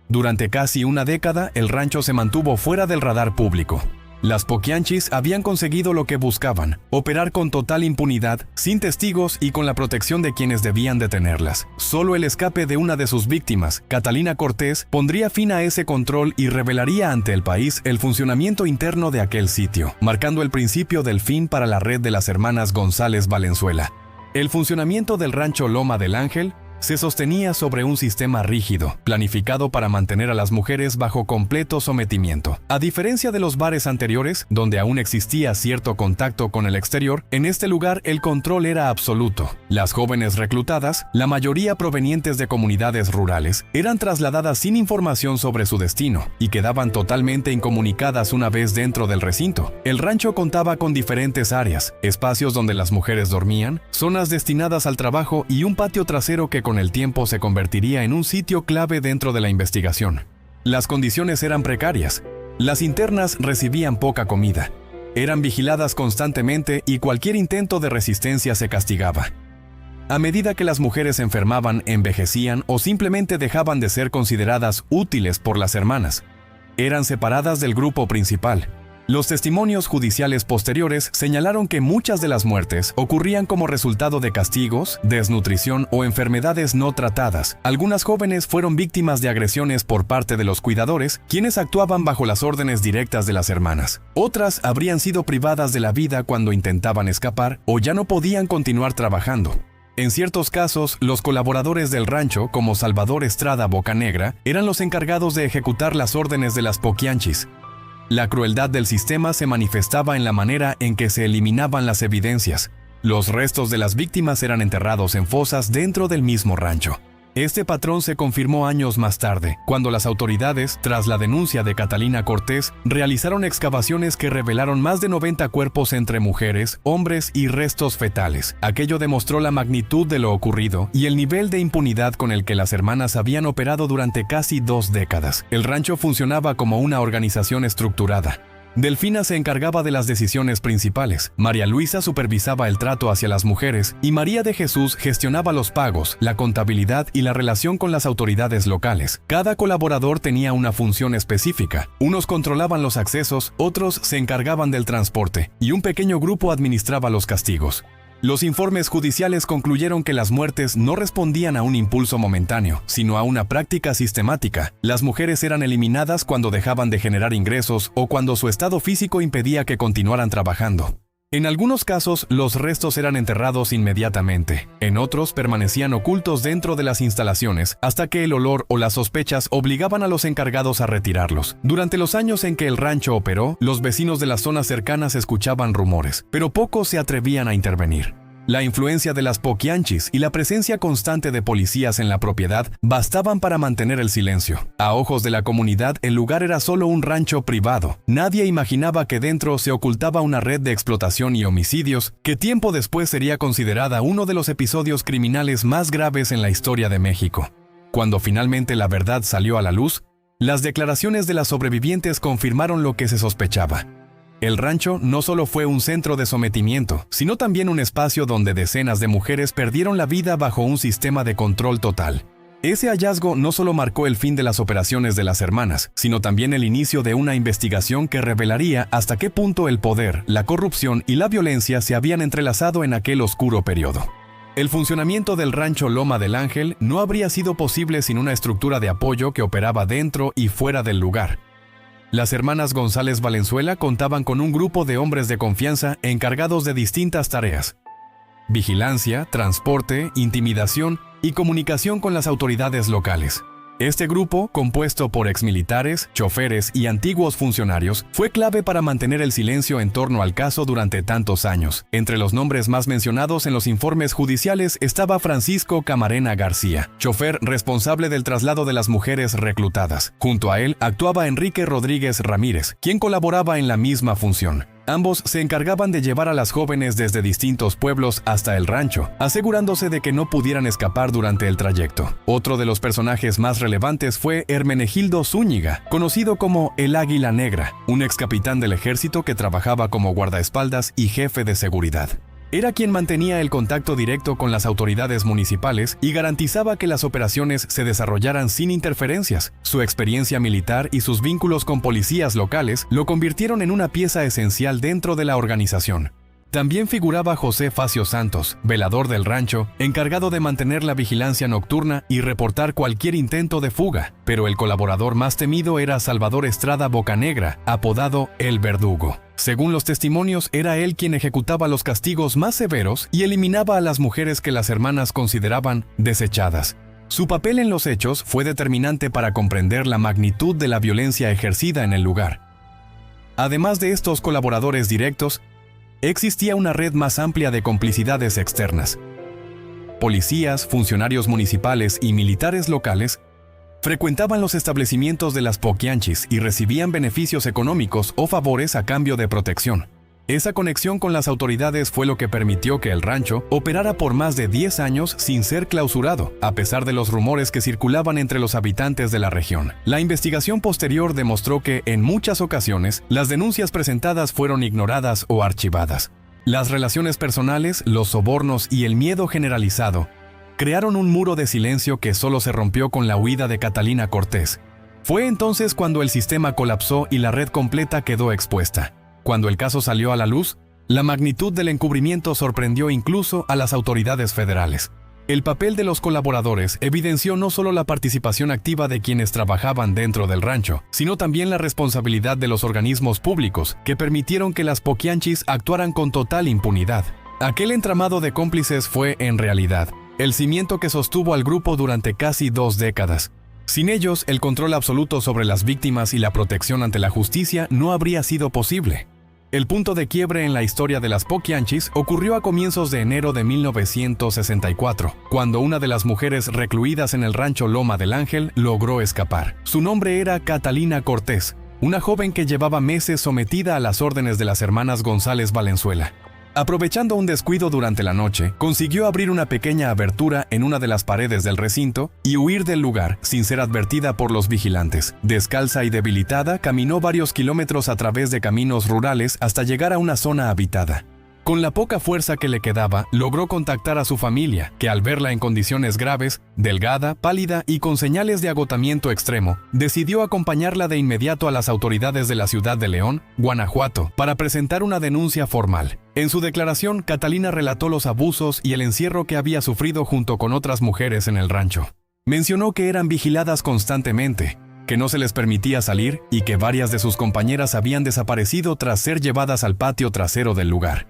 Speaker 1: Durante casi una década, el rancho se mantuvo fuera del radar público. Las Poquianchis habían conseguido lo que buscaban, operar con total impunidad, sin testigos y con la protección de quienes debían detenerlas. Solo el escape de una de sus víctimas, Catalina Cortés, pondría fin a ese control y revelaría ante el país el funcionamiento interno de aquel sitio, marcando el principio del fin para la red de las hermanas González Valenzuela. El funcionamiento del rancho Loma del Ángel se sostenía sobre un sistema rígido, planificado para mantener a las mujeres bajo completo sometimiento. A diferencia de los bares anteriores, donde aún existía cierto contacto con el exterior, en este lugar el control era absoluto. Las jóvenes reclutadas, la mayoría provenientes de comunidades rurales, eran trasladadas sin información sobre su destino y quedaban totalmente incomunicadas una vez dentro del recinto. El rancho contaba con diferentes áreas, espacios donde las mujeres dormían, zonas destinadas al trabajo y un patio trasero que con el tiempo se convertiría en un sitio clave dentro de la investigación. Las condiciones eran precarias. Las internas recibían poca comida. Eran vigiladas constantemente y cualquier intento de resistencia se castigaba. A medida que las mujeres enfermaban, envejecían o simplemente dejaban de ser consideradas útiles por las hermanas, eran separadas del grupo principal. Los testimonios judiciales posteriores señalaron que muchas de las muertes ocurrían como resultado de castigos, desnutrición o enfermedades no tratadas. Algunas jóvenes fueron víctimas de agresiones por parte de los cuidadores, quienes actuaban bajo las órdenes directas de las hermanas. Otras habrían sido privadas de la vida cuando intentaban escapar o ya no podían continuar trabajando. En ciertos casos, los colaboradores del rancho, como Salvador Estrada Bocanegra, eran los encargados de ejecutar las órdenes de las Poquianchis. La crueldad del sistema se manifestaba en la manera en que se eliminaban las evidencias. Los restos de las víctimas eran enterrados en fosas dentro del mismo rancho. Este patrón se confirmó años más tarde, cuando las autoridades, tras la denuncia de Catalina Cortés, realizaron excavaciones que revelaron más de 90 cuerpos entre mujeres, hombres y restos fetales. Aquello demostró la magnitud de lo ocurrido y el nivel de impunidad con el que las hermanas habían operado durante casi 2 décadas. El rancho funcionaba como una organización estructurada. Delfina se encargaba de las decisiones principales, María Luisa supervisaba el trato hacia las mujeres y María de Jesús gestionaba los pagos, la contabilidad y la relación con las autoridades locales. Cada colaborador tenía una función específica. Unos controlaban los accesos, otros se encargaban del transporte y un pequeño grupo administraba los castigos. Los informes judiciales concluyeron que las muertes no respondían a un impulso momentáneo, sino a una práctica sistemática. Las mujeres eran eliminadas cuando dejaban de generar ingresos o cuando su estado físico impedía que continuaran trabajando. En algunos casos, los restos eran enterrados inmediatamente. En otros, permanecían ocultos dentro de las instalaciones hasta que el olor o las sospechas obligaban a los encargados a retirarlos. Durante los años en que el rancho operó, los vecinos de las zonas cercanas escuchaban rumores, pero pocos se atrevían a intervenir. La influencia de las Poquianchis y la presencia constante de policías en la propiedad bastaban para mantener el silencio. A ojos de la comunidad, el lugar era solo un rancho privado. Nadie imaginaba que dentro se ocultaba una red de explotación y homicidios que tiempo después sería considerada uno de los episodios criminales más graves en la historia de México. Cuando finalmente la verdad salió a la luz, las declaraciones de las sobrevivientes confirmaron lo que se sospechaba. El rancho no solo fue un centro de sometimiento, sino también un espacio donde decenas de mujeres perdieron la vida bajo un sistema de control total. Ese hallazgo no solo marcó el fin de las operaciones de las hermanas, sino también el inicio de una investigación que revelaría hasta qué punto el poder, la corrupción y la violencia se habían entrelazado en aquel oscuro periodo. El funcionamiento del rancho Loma del Ángel no habría sido posible sin una estructura de apoyo que operaba dentro y fuera del lugar. Las hermanas González Valenzuela contaban con un grupo de hombres de confianza encargados de distintas tareas. vigilancia, transporte, intimidación y comunicación con las autoridades locales. Este grupo, compuesto por exmilitares, choferes y antiguos funcionarios, fue clave para mantener el silencio en torno al caso durante tantos años. Entre los nombres más mencionados en los informes judiciales estaba Francisco Camarena García, chofer responsable del traslado de las mujeres reclutadas. Junto a él actuaba Enrique Rodríguez Ramírez, quien colaboraba en la misma función. Ambos se encargaban de llevar a las jóvenes desde distintos pueblos hasta el rancho, asegurándose de que no pudieran escapar durante el trayecto. Otro de los personajes más relevantes fue Hermenegildo Zúñiga, conocido como el Águila Negra, un ex capitán del ejército que trabajaba como guardaespaldas y jefe de seguridad. Era quien mantenía el contacto directo con las autoridades municipales y garantizaba que las operaciones se desarrollaran sin interferencias. Su experiencia militar y sus vínculos con policías locales lo convirtieron en una pieza esencial dentro de la organización. También figuraba José Facio Santos, velador del rancho, encargado de mantener la vigilancia nocturna y reportar cualquier intento de fuga, pero el colaborador más temido era Salvador Estrada Bocanegra, apodado El Verdugo. Según los testimonios, era él quien ejecutaba los castigos más severos y eliminaba a las mujeres que las hermanas consideraban desechadas. Su papel en los hechos fue determinante para comprender la magnitud de la violencia ejercida en el lugar. Además de estos colaboradores directos, existía una red más amplia de complicidades externas. Policías, funcionarios municipales y militares locales frecuentaban los establecimientos de las Poquianchis y recibían beneficios económicos o favores a cambio de protección. Esa conexión con las autoridades fue lo que permitió que el rancho operara por más de 10 años sin ser clausurado, a pesar de los rumores que circulaban entre los habitantes de la región. La investigación posterior demostró que, en muchas ocasiones, las denuncias presentadas fueron ignoradas o archivadas. Las relaciones personales, los sobornos y el miedo generalizado crearon un muro de silencio que solo se rompió con la huida de Catalina Cortés. Fue entonces cuando el sistema colapsó y la red completa quedó expuesta. Cuando el caso salió a la luz, la magnitud del encubrimiento sorprendió incluso a las autoridades federales. El papel de los colaboradores evidenció no solo la participación activa de quienes trabajaban dentro del rancho, sino también la responsabilidad de los organismos públicos que permitieron que las Poquianchis actuaran con total impunidad. Aquel entramado de cómplices fue, en realidad, el cimiento que sostuvo al grupo durante casi 2 décadas. Sin ellos, el control absoluto sobre las víctimas y la protección ante la justicia no habría sido posible. El punto de quiebre en la historia de las Poquianchis ocurrió a comienzos de enero de 1964, cuando una de las mujeres recluidas en el rancho Loma del Ángel logró escapar. Su nombre era Catalina Cortés, una joven que llevaba meses sometida a las órdenes de las hermanas González Valenzuela. Aprovechando un descuido durante la noche, consiguió abrir una pequeña abertura en una de las paredes del recinto y huir del lugar sin ser advertida por los vigilantes. Descalza y debilitada, caminó varios kilómetros a través de caminos rurales hasta llegar a una zona habitada. Con la poca fuerza que le quedaba, logró contactar a su familia, que al verla en condiciones graves, delgada, pálida y con señales de agotamiento extremo, decidió acompañarla de inmediato a las autoridades de la ciudad de León, Guanajuato, para presentar una denuncia formal. En su declaración, Catalina relató los abusos y el encierro que había sufrido junto con otras mujeres en el rancho. Mencionó que eran vigiladas constantemente, que no se les permitía salir y que varias de sus compañeras habían desaparecido tras ser llevadas al patio trasero del lugar.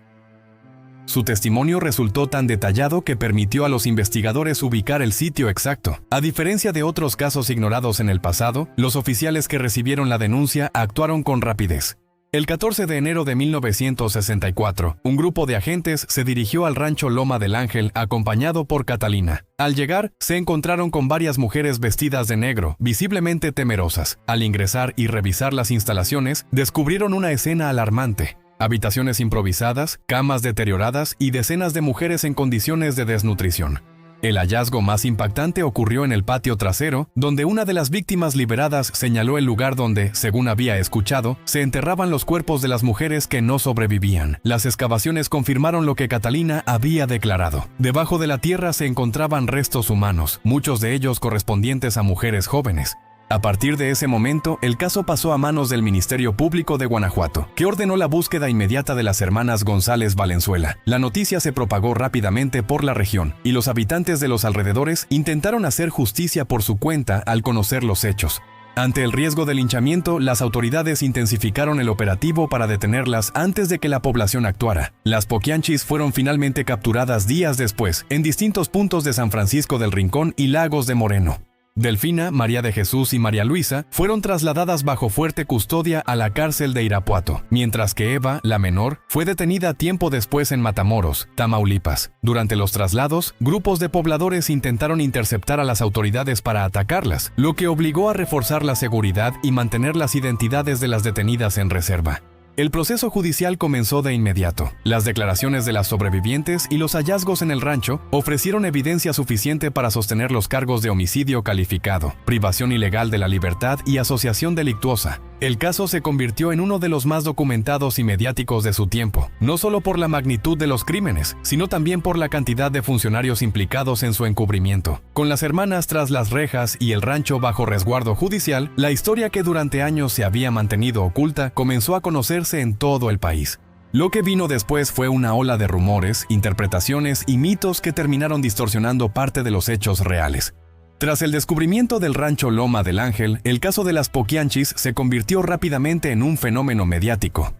Speaker 1: Su testimonio resultó tan detallado que permitió a los investigadores ubicar el sitio exacto. A diferencia de otros casos ignorados en el pasado, los oficiales que recibieron la denuncia actuaron con rapidez. El 14 de enero de 1964, un grupo de agentes se dirigió al rancho Loma del Ángel acompañado por Catalina. Al llegar, se encontraron con varias mujeres vestidas de negro, visiblemente temerosas. Al ingresar y revisar las instalaciones, descubrieron una escena alarmante. Habitaciones improvisadas, camas deterioradas y decenas de mujeres en condiciones de desnutrición. El hallazgo más impactante ocurrió en el patio trasero, donde una de las víctimas liberadas señaló el lugar donde, según había escuchado, se enterraban los cuerpos de las mujeres que no sobrevivían. Las excavaciones confirmaron lo que Catalina había declarado. Debajo de la tierra se encontraban restos humanos, muchos de ellos correspondientes a mujeres jóvenes. A partir de ese momento, el caso pasó a manos del Ministerio Público de Guanajuato, que ordenó la búsqueda inmediata de las hermanas González Valenzuela. La noticia se propagó rápidamente por la región, y los habitantes de los alrededores intentaron hacer justicia por su cuenta al conocer los hechos. Ante el riesgo de linchamiento, las autoridades intensificaron el operativo para detenerlas antes de que la población actuara. Las Poquianchis fueron finalmente capturadas días después, en distintos puntos de San Francisco del Rincón y Lagos de Moreno. Delfina, María de Jesús y María Luisa fueron trasladadas bajo fuerte custodia a la cárcel de Irapuato, mientras que Eva, la menor, fue detenida tiempo después en Matamoros, Tamaulipas. Durante los traslados, grupos de pobladores intentaron interceptar a las autoridades para atacarlas, lo que obligó a reforzar la seguridad y mantener las identidades de las detenidas en reserva. El proceso judicial comenzó de inmediato. Las declaraciones de las sobrevivientes y los hallazgos en el rancho ofrecieron evidencia suficiente para sostener los cargos de homicidio calificado, privación ilegal de la libertad y asociación delictuosa. El caso se convirtió en uno de los más documentados y mediáticos de su tiempo, no solo por la magnitud de los crímenes, sino también por la cantidad de funcionarios implicados en su encubrimiento. Con las hermanas tras las rejas y el rancho bajo resguardo judicial, la historia que durante años se había mantenido oculta comenzó a conocerse en todo el país. Lo que vino después fue una ola de rumores, interpretaciones y mitos que terminaron distorsionando parte de los hechos reales. Tras el descubrimiento del rancho Loma del Ángel, el caso de las Poquianchis se convirtió rápidamente en un fenómeno mediático.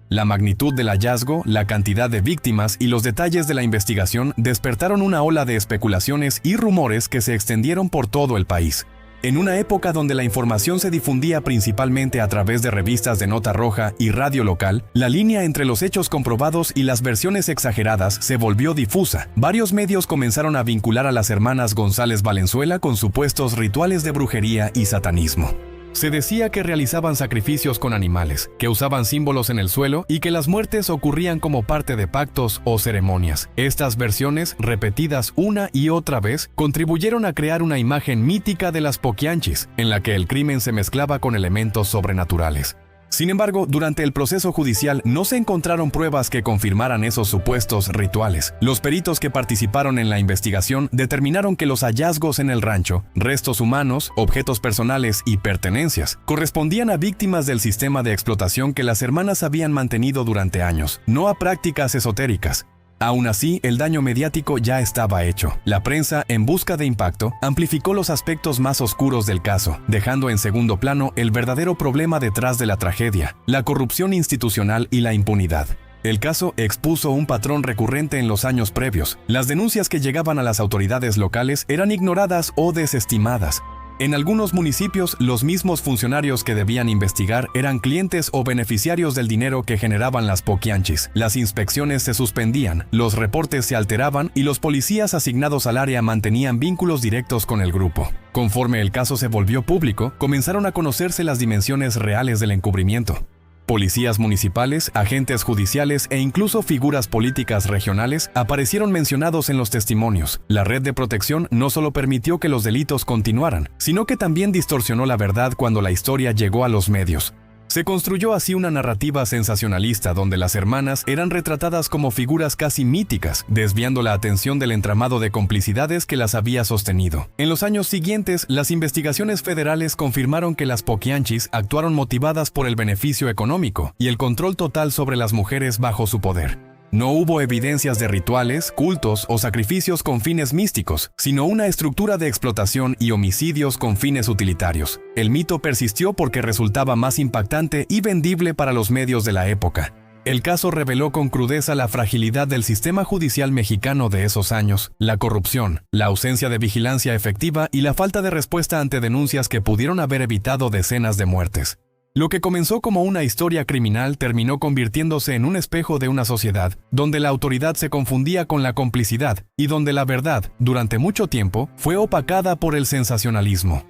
Speaker 1: La magnitud del hallazgo, la cantidad de víctimas y los detalles de la investigación despertaron una ola de especulaciones y rumores que se extendieron por todo el país. En una época donde la información se difundía principalmente a través de revistas de nota roja y radio local, la línea entre los hechos comprobados y las versiones exageradas se volvió difusa. Varios medios comenzaron a vincular a las hermanas González Valenzuela con supuestos rituales de brujería y satanismo. Se decía que realizaban sacrificios con animales, que usaban símbolos en el suelo y que las muertes ocurrían como parte de pactos o ceremonias. Estas versiones, repetidas una y otra vez, contribuyeron a crear una imagen mítica de las Poquianchis, en la que el crimen se mezclaba con elementos sobrenaturales. Sin embargo, durante el proceso judicial no se encontraron pruebas que confirmaran esos supuestos rituales. Los peritos que participaron en la investigación determinaron que los hallazgos en el rancho, restos humanos, objetos personales y pertenencias, correspondían a víctimas del sistema de explotación que las hermanas habían mantenido durante años, no a prácticas esotéricas. Aún así, el daño mediático ya estaba hecho. La prensa, en busca de impacto, amplificó los aspectos más oscuros del caso, dejando en segundo plano el verdadero problema detrás de la tragedia, la corrupción institucional y la impunidad. El caso expuso un patrón recurrente en los años previos. Las denuncias que llegaban a las autoridades locales eran ignoradas o desestimadas. En algunos municipios, los mismos funcionarios que debían investigar eran clientes o beneficiarios del dinero que generaban las Poquianchis. Las inspecciones se suspendían, los reportes se alteraban y los policías asignados al área mantenían vínculos directos con el grupo. Conforme el caso se volvió público, comenzaron a conocerse las dimensiones reales del encubrimiento. Policías municipales, agentes judiciales e incluso figuras políticas regionales aparecieron mencionados en los testimonios. La red de protección no solo permitió que los delitos continuaran, sino que también distorsionó la verdad cuando la historia llegó a los medios. Se construyó así una narrativa sensacionalista donde las hermanas eran retratadas como figuras casi míticas, desviando la atención del entramado de complicidades que las había sostenido. En los años siguientes, las investigaciones federales confirmaron que las Poquianchis actuaron motivadas por el beneficio económico y el control total sobre las mujeres bajo su poder. No hubo evidencias de rituales, cultos o sacrificios con fines místicos, sino una estructura de explotación y homicidios con fines utilitarios. El mito persistió porque resultaba más impactante y vendible para los medios de la época. El caso reveló con crudeza la fragilidad del sistema judicial mexicano de esos años, la corrupción, la ausencia de vigilancia efectiva y la falta de respuesta ante denuncias que pudieron haber evitado decenas de muertes. Lo que comenzó como una historia criminal terminó convirtiéndose en un espejo de una sociedad donde la autoridad se confundía con la complicidad y donde la verdad, durante mucho tiempo, fue opacada por el sensacionalismo.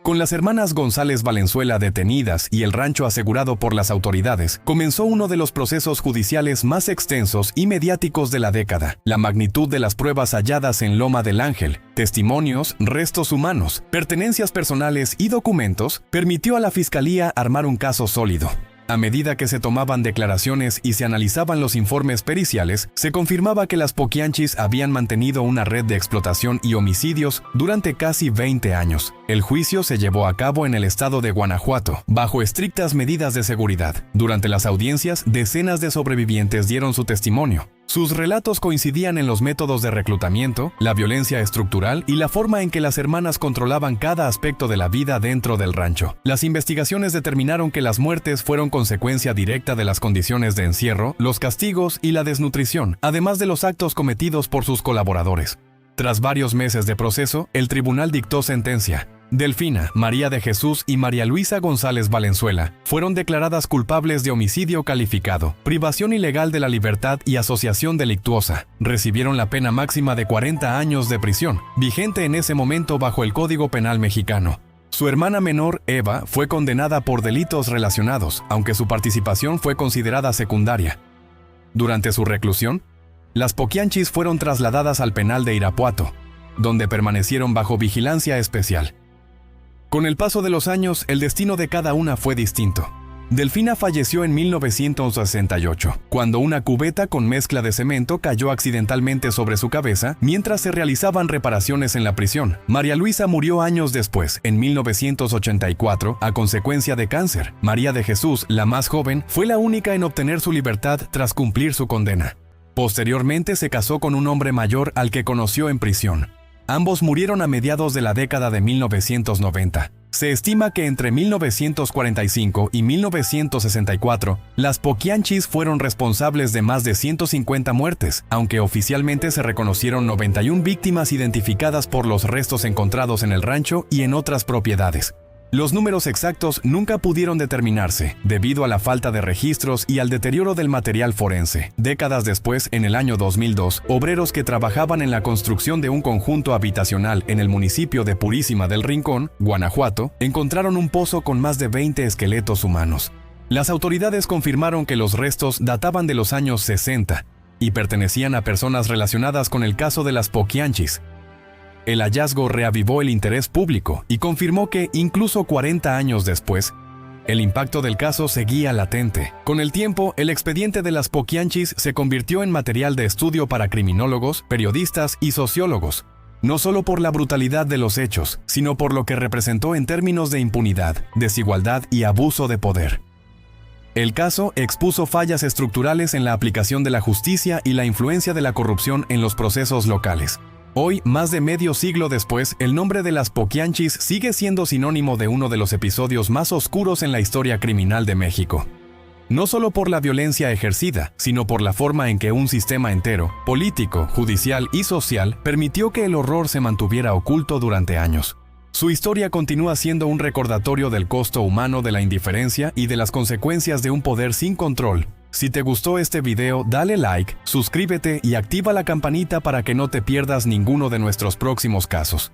Speaker 1: Con las hermanas González Valenzuela detenidas y el rancho asegurado por las autoridades, comenzó uno de los procesos judiciales más extensos y mediáticos de la década. La magnitud de las pruebas halladas en Loma del Ángel, testimonios, restos humanos, pertenencias personales y documentos, permitió a la Fiscalía armar un caso sólido. A medida que se tomaban declaraciones y se analizaban los informes periciales, se confirmaba que las Poquianchis habían mantenido una red de explotación y homicidios durante casi 20 años. El juicio se llevó a cabo en el estado de Guanajuato, bajo estrictas medidas de seguridad. Durante las audiencias, decenas de sobrevivientes dieron su testimonio. Sus relatos coincidían en los métodos de reclutamiento, la violencia estructural y la forma en que las hermanas controlaban cada aspecto de la vida dentro del rancho. Las investigaciones determinaron que las muertes fueron consecuencia directa de las condiciones de encierro, los castigos y la desnutrición, además de los actos cometidos por sus colaboradores. Tras varios meses de proceso, el tribunal dictó sentencia. Delfina, María de Jesús y María Luisa González Valenzuela fueron declaradas culpables de homicidio calificado, privación ilegal de la libertad y asociación delictuosa. Recibieron la pena máxima de 40 años de prisión, vigente en ese momento bajo el Código Penal mexicano. Su hermana menor, Eva, fue condenada por delitos relacionados, aunque su participación fue considerada secundaria. Durante su reclusión, las Poquianchis fueron trasladadas al penal de Irapuato, donde permanecieron bajo vigilancia especial. Con el paso de los años, el destino de cada una fue distinto. Delfina falleció en 1968, cuando una cubeta con mezcla de cemento cayó accidentalmente sobre su cabeza mientras se realizaban reparaciones en la prisión. María Luisa murió años después, en 1984, a consecuencia de cáncer. María de Jesús, la más joven, fue la única en obtener su libertad tras cumplir su condena. Posteriormente se casó con un hombre mayor al que conoció en prisión. Ambos murieron a mediados de la década de 1990. Se estima que entre 1945 y 1964, las Poquianchis fueron responsables de más de 150 muertes, aunque oficialmente se reconocieron 91 víctimas identificadas por los restos encontrados en el rancho y en otras propiedades. Los números exactos nunca pudieron determinarse, debido a la falta de registros y al deterioro del material forense. Décadas después, en el año 2002, obreros que trabajaban en la construcción de un conjunto habitacional en el municipio de Purísima del Rincón, Guanajuato, encontraron un pozo con más de 20 esqueletos humanos. Las autoridades confirmaron que los restos databan de los años 60 y pertenecían a personas relacionadas con el caso de las Poquianchis. El hallazgo reavivó el interés público y confirmó que, incluso 40 años después, el impacto del caso seguía latente. Con el tiempo, el expediente de las Poquianchis se convirtió en material de estudio para criminólogos, periodistas y sociólogos, no solo por la brutalidad de los hechos, sino por lo que representó en términos de impunidad, desigualdad y abuso de poder. El caso expuso fallas estructurales en la aplicación de la justicia y la influencia de la corrupción en los procesos locales. Hoy, más de medio siglo después, el nombre de las Poquianchis sigue siendo sinónimo de uno de los episodios más oscuros en la historia criminal de México. No solo por la violencia ejercida, sino por la forma en que un sistema entero, político, judicial y social, permitió que el horror se mantuviera oculto durante años. Su historia continúa siendo un recordatorio del costo humano de la indiferencia y de las consecuencias de un poder sin control. Si te gustó este video, dale like, suscríbete y activa la campanita para que no te pierdas ninguno de nuestros próximos casos.